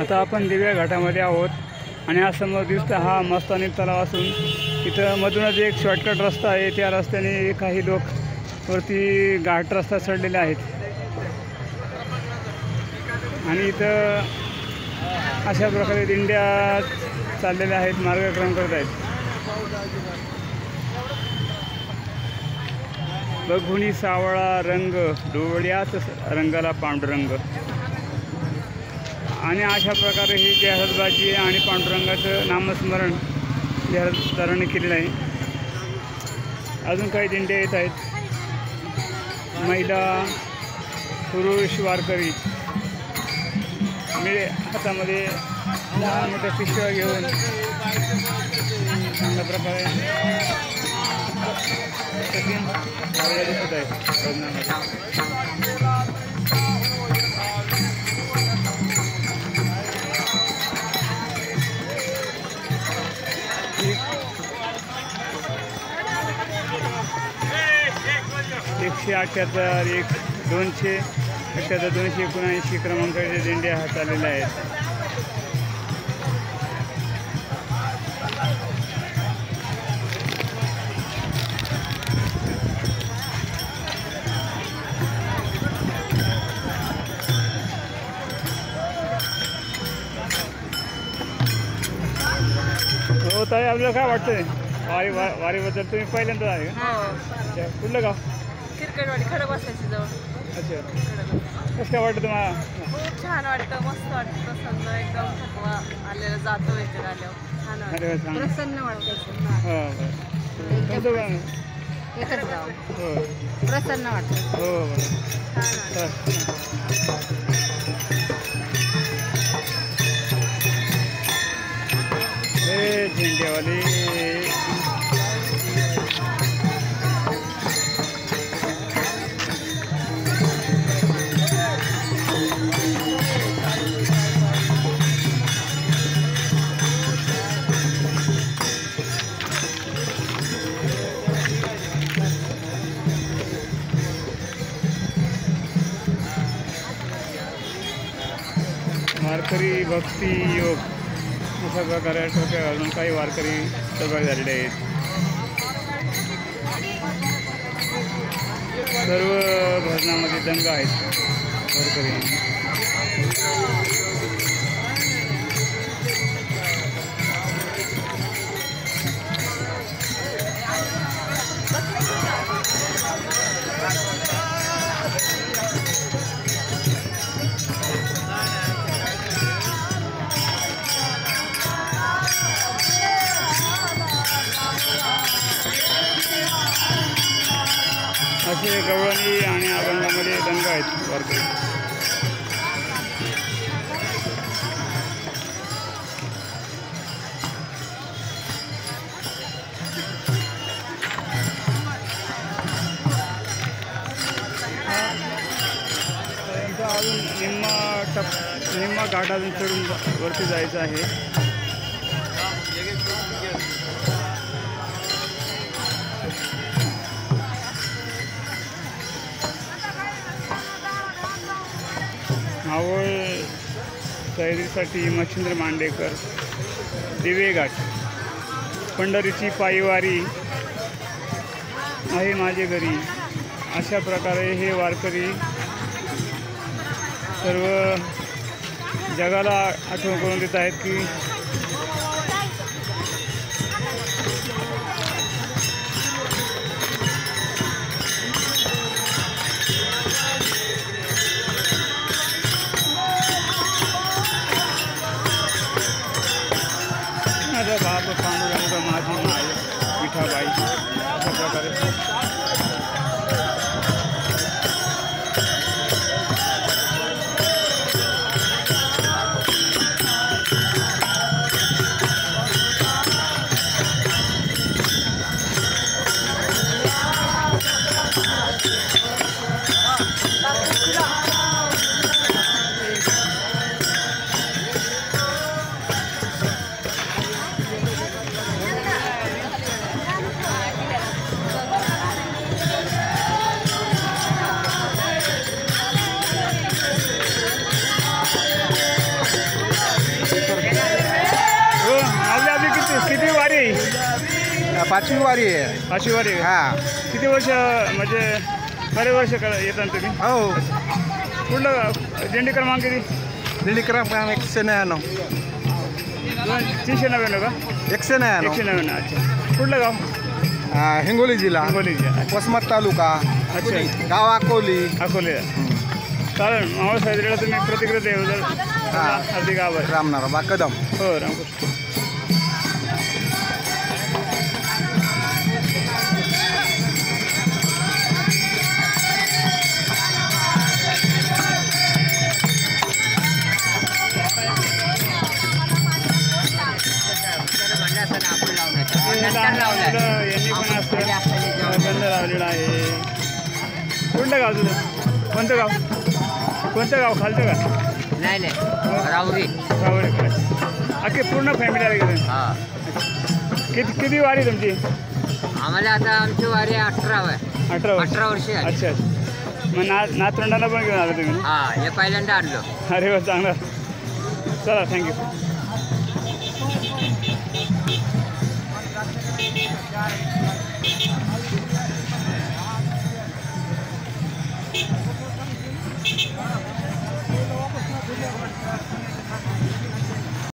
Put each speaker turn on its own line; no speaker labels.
आता आपण दिव्या घाटामध्ये आहोत आणि समोर दिसतं हा मस्तानी तलाव असून इथं मधूनच एक शॉर्टकट रस्ता आहे. त्या रस्त्याने काही लोक वरती घाट रस्ता चढलेले आहेत आणि इथं अशा प्रकारे दिंड्या चाललेल्या आहेत, मार्गक्रमण करत आहेत. बघुनी सावळा रंग डोळ्यात रंगाला पांडुरंग आणि अशा प्रकारे ही जाहिरातबाजी आणि पांडुरंगाचं नामस्मरण जाहिरातदारांनी केलेलं आहे. अजून काही दिंड्या येत आहेत, महिला पुरुष वारकरी हातामध्ये लहान मोठ्या पिशव्या घेऊन चांगल्या प्रकारे दिसत आहेत. 178 278 279 क्रमांकाच्या दिंड्या हात आलेल्या आहेत. हो ताई, आपल्याला काय वाटतंय वारीबद्दल? तुम्ही पहिल्यांदा आहे का? कुठलं गाव?
किरकटवाडी खडकवासल्याच्या जवळ.
अच्छा, कसं काय वाटतं तुम्हाला?
खूप छान वाटतं, मस्त वाटतं, प्रसन्न, एकदम थकवा आलेला जातो इथे आल्यावर. छान वाटतं, प्रसन्न वाटतं.
हो बरं,
एकच गाव.
हो
प्रसन्न वाटतं.
हो
छान वाटतं.
हे झेंडेवाली वारकरी भक्ती योग अशा प्रकारे टोप्या घालून काही वारकरी सहभागी झालेले आहेत. सर्व भजनामध्ये दंग आहेत वारकरी. असे गवळणी आणि अभंगामध्ये दंग आहेत वारकरी. अजून निम्मा घाट अजून चढून वरती जायचं आहे. मावळ तयारीसाठी मच्छिंद्र मांडेकर. दिवे घाट, पंढरीची पायवारी आहे माझे घरी. अशा प्रकारे हे वारकरी सर्व जगाला आठवण करून देत आहेत की बाप पांडुरंग माझी माय विठाबाई. अशा प्रकारे
5वी वारी आहे.
5वी वारी आहे.
हा
किती वर्ष म्हणजे बरेच वर्ष येतात तुम्ही?
हो.
कुठलं गाव? दिंडी क्रमांक किती?
दिंडी क्रमांक 199.
399 का?
199.
199. अच्छा. कुठलं गाव?
हिंगोली जिल्हा,
हिंगोली जिल्हा.
वसमत तालुका,
अच्छा.
गाव अकोली.
अकोले. चालेल मावळ साहेबला तुम्ही प्रतिक्रिया देऊ. हार्दिक आभार.
रामनाराबा कदम.
हो रामकृष्ण. यांनी पण असं गंध लावलेला आहे. कुठलं गाव तुझं? कोणतं गाव? कोणतं गाव? खालचं का?
नाही राहुरी.
राहुरी. अख्खी पूर्ण फॅमिली आली का?
हा.
किती वारी तुमची?
आम्हाला आता आमची वारी 18 आहे.
18
वर्ष आहे.
अच्छा. मग नातवंडाला पण घेऊन आला तुम्ही?
हा, हे पहिल्यांदा आणलो.
अरे वा चांगला. चला थँक्यू.